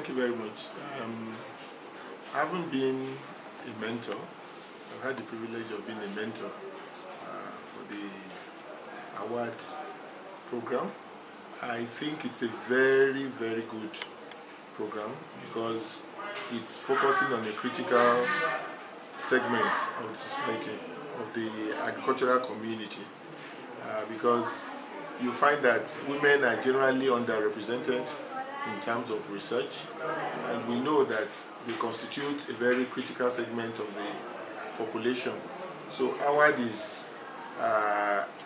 Thank you very much. I haven't been a mentor. I've had the privilege of being a mentor for the award program. I think it's a very, very good program because it's focusing on a critical segment of the society, of the agricultural community, because you find that women are generally underrepresented in terms of research, and we know that they constitute a very critical segment of the population. So AWAD is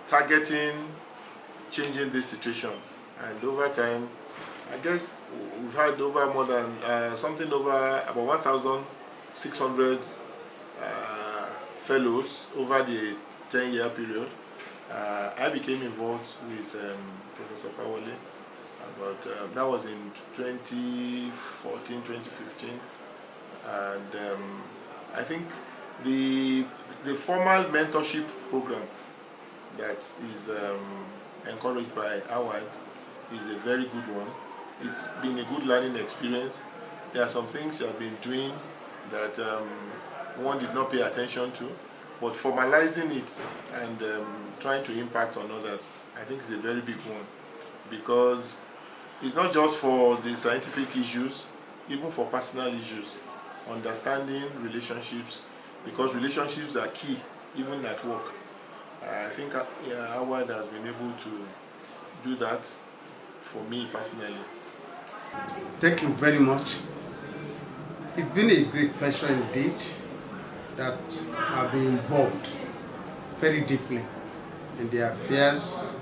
targeting changing this situation, and over time, I guess we've had over more than about 1,600 fellows over the 10-year period. I became involved with Professor Fawole, but that was in 2014, 2015, and I think the formal mentorship program that is encouraged by AWAD is a very good one. It's been a good learning experience. There are some things I've been doing that one did not pay attention to, but formalizing it and trying to impact on others, I think is a very big one, because it's not just for the scientific issues, even for personal issues, understanding relationships, because relationships are key even at work. I think AWAD has been able to do that for me personally. Thank you very much. It's been a great pleasure indeed that I've been involved very deeply in the affairs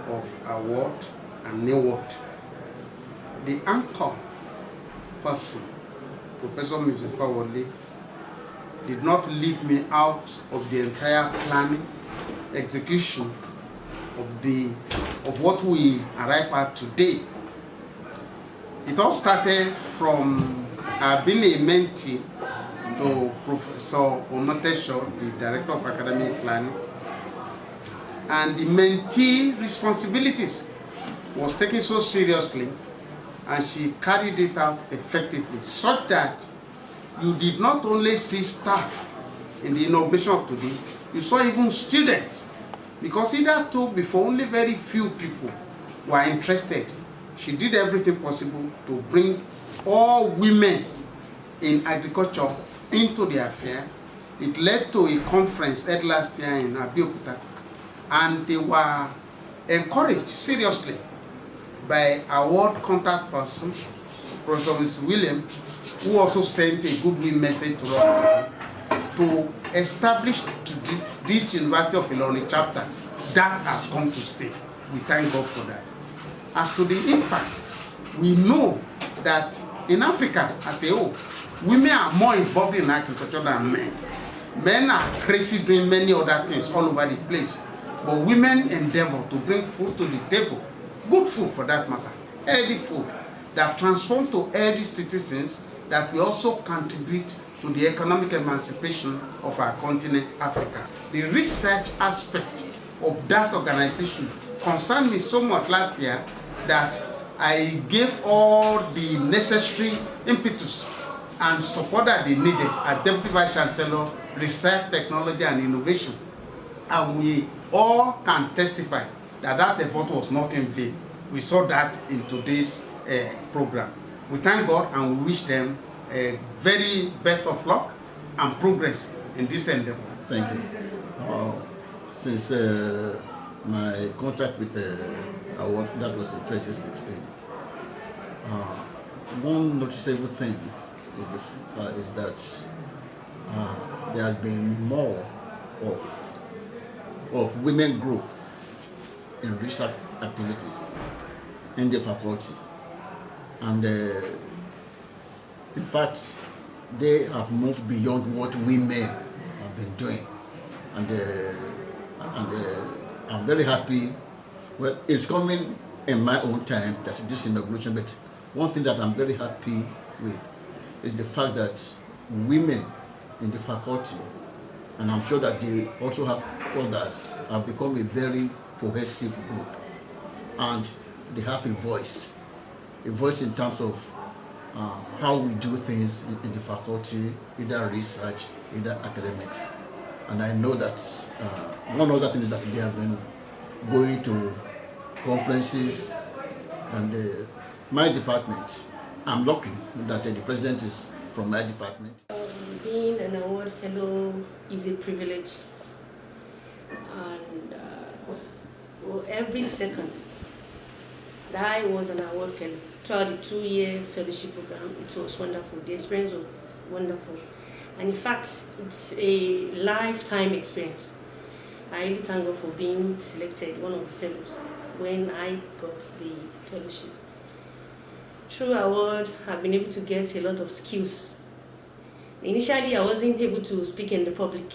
of AWAD and NEWAD. The anchor person, Professor Mrs. Fawole, did not leave me out of the entire planning, execution of what we arrive at today. It all started from being a mentee to Professor Omotesho, the Director of Academic Planning, and the mentee responsibilities was taken so seriously, and she carried it out effectively, such that you did not only see staff in the inauguration of today, you saw even students, because hitherto before only very few people were interested. She did everything possible to bring all women in agriculture into the affair. It led to a conference held last year in Abeokuta, and they were encouraged seriously by AWAD contact person, Professor Mr. William, who also sent a goodwill message to us to establish this University of Ilorin chapter that has come to stay. We thank God for that. As to the impact, we know that in Africa as a whole, women are more involved in agriculture than men. Men are crazy doing many other things all over the place, but women endeavor to bring food to the table, good food for that matter, healthy food that transform to healthy citizens that will also contribute to the economic emancipation of our continent, Africa. The research aspect of that organization concerned me so much last year that I gave all the necessary impetus and support that they needed as Deputy Vice Chancellor, Research, Technology and Innovation. And we all can testify that that effort was not in vain. We saw that in today's program. We thank God and we wish them a very best of luck and progress in this endeavor. Thank you. Since my contact with AWAD, that was in 2016, one noticeable thing is that there has been more of women group in research activities in the faculty, and in fact they have moved beyond what women have been doing, and I'm very happy. Well, it's coming in my own time, that this inauguration, but one thing that I'm very happy with is the fact that women in the faculty, and I'm sure that they also have others, have become a very cohesive group, and they have a voice in terms of how we do things in the faculty, either research, either academics. And I know that one other thing is that they have been going to conferences, and my department, I'm lucky that the president is from my department. Being an award fellow is a privilege, and every second that I was an award fellow throughout the 2-year fellowship program, it was wonderful. The experience was wonderful, and in fact, it's a lifetime experience. I really thank God for being selected one of the fellows when I got the fellowship. Through award, I've been able to get a lot of skills. Initially, I wasn't able to speak in the public,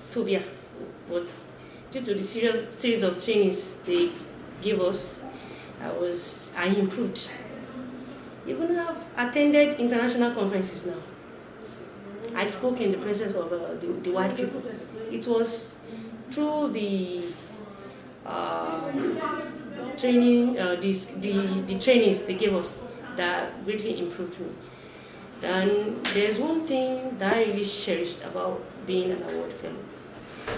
phobia, but due to the series of trainings they gave us, I improved. Even I've attended international conferences now. I spoke in the presence of the white people. It was through the training, the trainings they gave us that really improved me. And there's one thing that I really cherished about being an award fellow.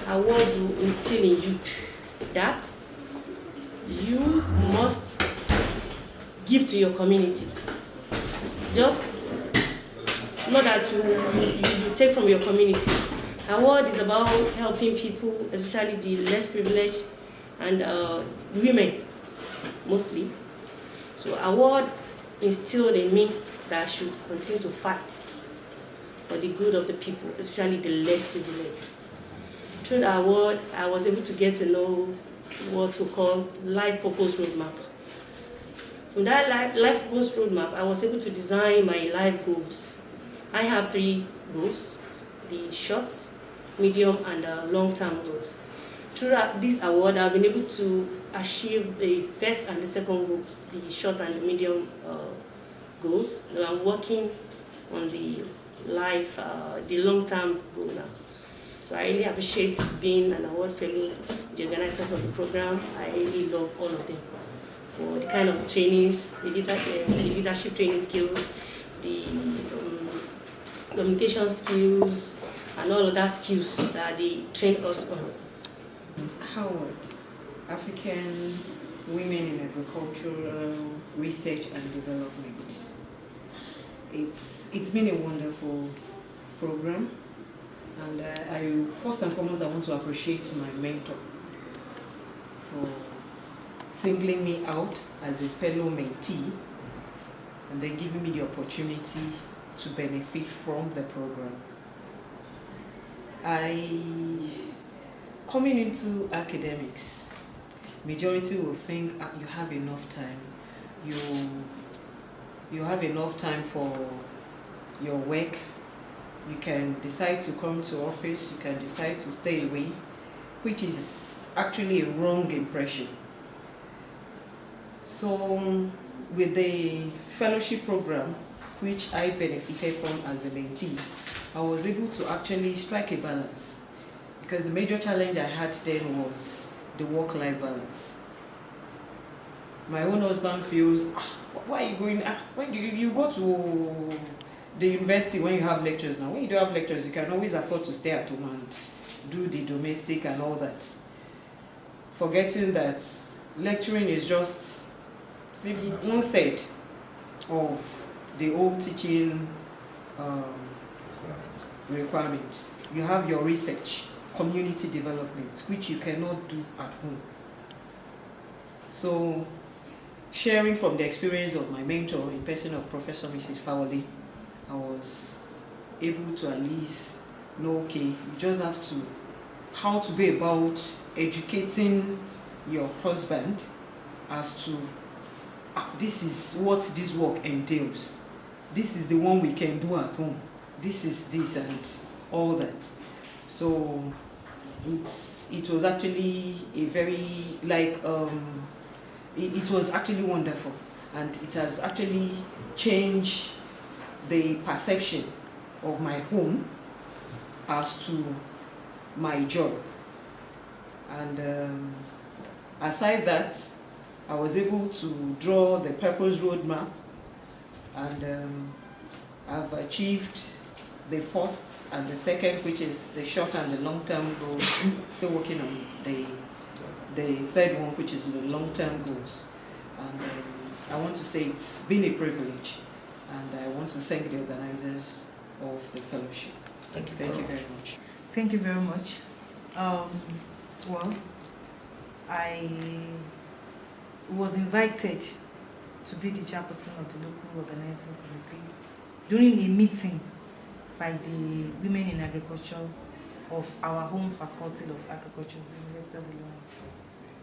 Award will instill in you that you must give to your community. Just not that you take from your community. Award is about helping people, especially the less privileged and women mostly. So award instilled in me that I should continue to fight for the good of the people, especially the less privileged. Through the award, I was able to get to know what we call life purpose roadmap. With that life purpose roadmap, I was able to design my life goals. I have 3 goals: the short, medium, and long-term goals. Through this award, I've been able to achieve the first and the second goal, the short and the medium goals. I'm working on the long-term goal now. So I really appreciate being an award fellow, the organizers of the program. I really love all of them for the kind of trainings, the leadership training skills, the communication skills, and all of that skills that they train us on. Howard, African Women in Agricultural Research and Development. It's been a wonderful program, and I first and foremost I want to appreciate my mentor for singling me out as a fellow mentee and then giving me the opportunity to benefit from the program. Coming into academics, majority will think you have enough time. You have enough time for your work. You can decide to come to office, you can decide to stay away, which is actually a wrong impression. So with the fellowship program, which I benefited from as a mentee, I was able to actually strike a balance, because the major challenge I had then was the work-life balance. My own husband feels, why are you going, when do you go to the university when you have lectures now? When you don't have lectures, you can always afford to stay at home and do the domestic and all that. Forgetting that lecturing is just maybe 1/3 of the whole teaching requirements. You have your research, community development, which you cannot do at home. So, sharing from the experience of my mentor in person of Professor Mrs. Fawole, I was able to at least know, okay, you just have to, how to go about educating your husband as to, this is what this work entails. This is the one we can do at home. This is this and all that. So it was actually a very, it was actually wonderful, and it has actually changed the perception of my home as to my job. And aside that, I was able to draw the purpose roadmap and I've achieved the first and the second, which is the short and the long-term goals. Still working on the third one, which is the long-term goals. And I want to say it's been a privilege, and I want to thank the organizers of the fellowship. Thank you. Thank you very much. Thank you very much. Well, I was invited to be the chairperson of the local organizing committee during a meeting by the Women in Agriculture of our home faculty of agriculture, University of Ilorin.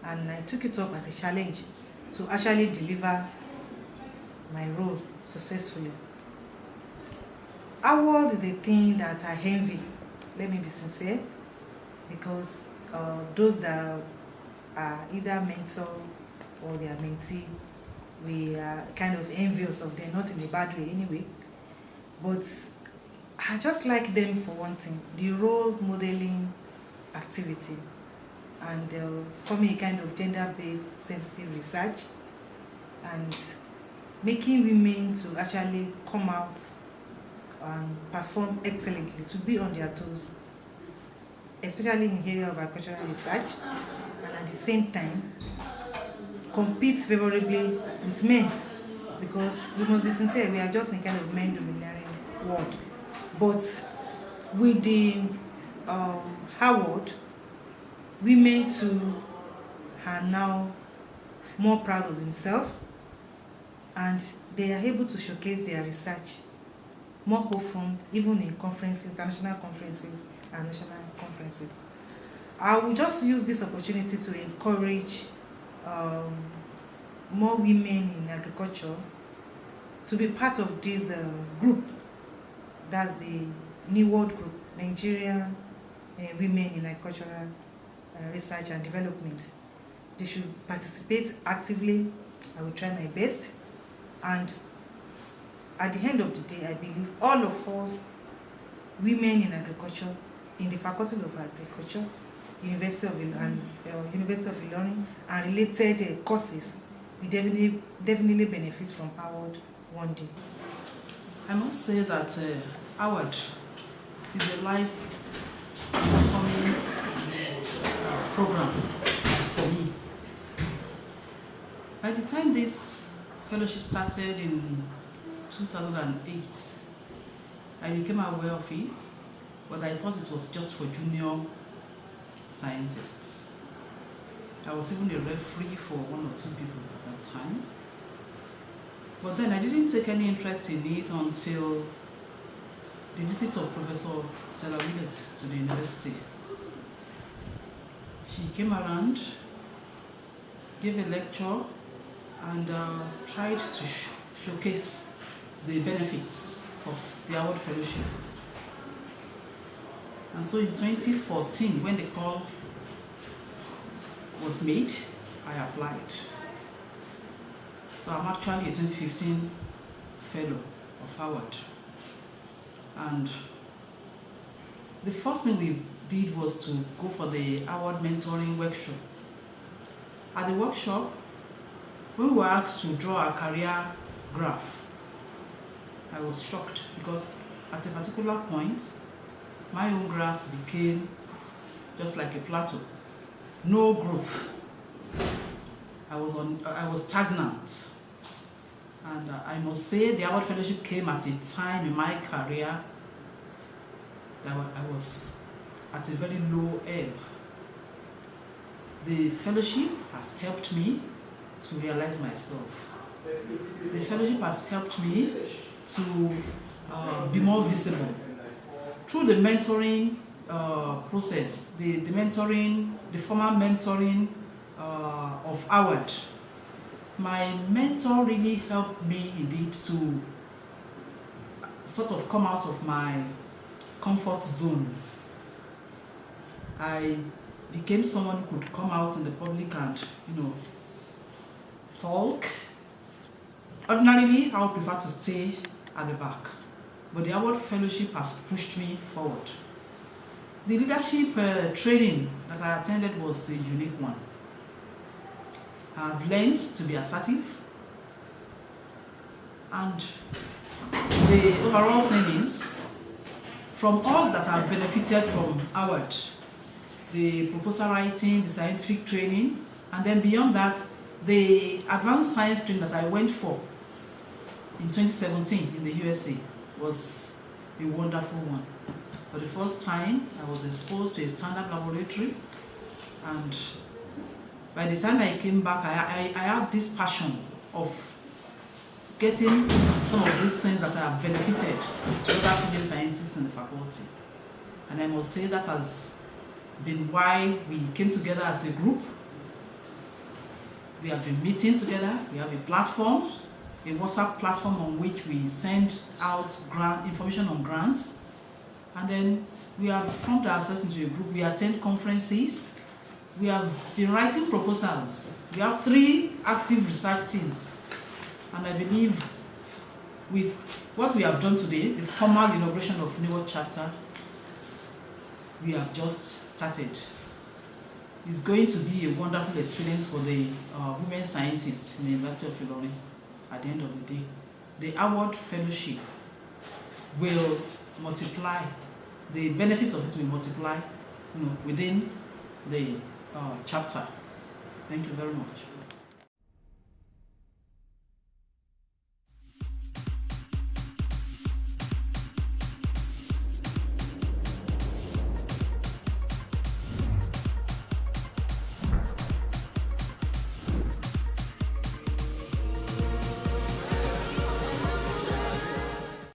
And I took it up as a challenge to actually deliver my role successfully. Award is a thing that I envy, let me be sincere, because those that are either mentor or their mentee, we are kind of envious of them, not in a bad way anyway. But I just like them for one thing, the role modeling activity, and forming a kind of gender-based sensitive research, and making women to actually come out and perform excellently, to be on their toes, especially in the area of agricultural research, and at the same time compete favorably with men, because we must be sincere, we are just in kind of men-dominating world. But with the award, women too are now more proud of themselves, and they are able to showcase their research more often, even in conferences, international conferences and national conferences. I will just use this opportunity to encourage more women in agriculture to be part of this group. That's the New World Group, Nigerian Women in Agricultural Research and Development. They should participate actively. I will try my best. And at the end of the day, I believe all of us, women in agriculture, in the Faculty of Agriculture, University of Ilorin, and related courses, we definitely benefit from Award one day. I must say that Award is a life transforming program for me. By the time this fellowship started in 2008, I became aware of it, but I thought it was just for junior scientists. I was even a referee for one or two people at that time. But then I didn't take any interest in it until the visit of Professor Stella Williams to the university. She came around, gave a lecture, and tried to showcase the benefits of the Award Fellowship. And so in 2014, when the call was made, I applied. So I'm actually a 2015 fellow of Award. And the first thing we did was to go for the Award mentoring workshop. At the workshop, when we were asked to draw a career graph, I was shocked because at a particular point, my own graph became just like a plateau. No growth. I was stagnant. And I must say the Award Fellowship came at a time in my career that I was at a very low ebb. The fellowship has helped me to realize myself. The fellowship has helped me to be more visible. Through the mentoring process, the formal mentoring of Award, my mentor really helped me indeed to sort of come out of my comfort zone. I became someone who could come out in the public and, talk. Ordinarily, I would prefer to stay at the back, but the Award Fellowship has pushed me forward. The leadership training that I attended was a unique one. I've learned to be assertive. And the overall thing is, from all that I've benefited from Howard, the proposal writing, the scientific training, and then beyond that, the advanced science training that I went for in 2017 in the USA was a wonderful one. For the first time, I was exposed to a standard laboratory, and by the time I came back, I had this passion of getting some of these things that I have benefited to other female scientists in the faculty. And I must say that has been why we came together as a group. We have been meeting together. We have a platform, a WhatsApp platform on which we send out information on grants. And then we have formed ourselves into a group. We attend conferences. We have been writing proposals. We have 3 active research teams. And I believe with what we have done today, the formal inauguration of NEWOD chapter, we have just started. It's going to be a wonderful experience for the women scientists in the University of Ilorin at the end of the day. The Howard Fellowship will multiply, the benefits of it will multiply, within the chapter. Thank you very much.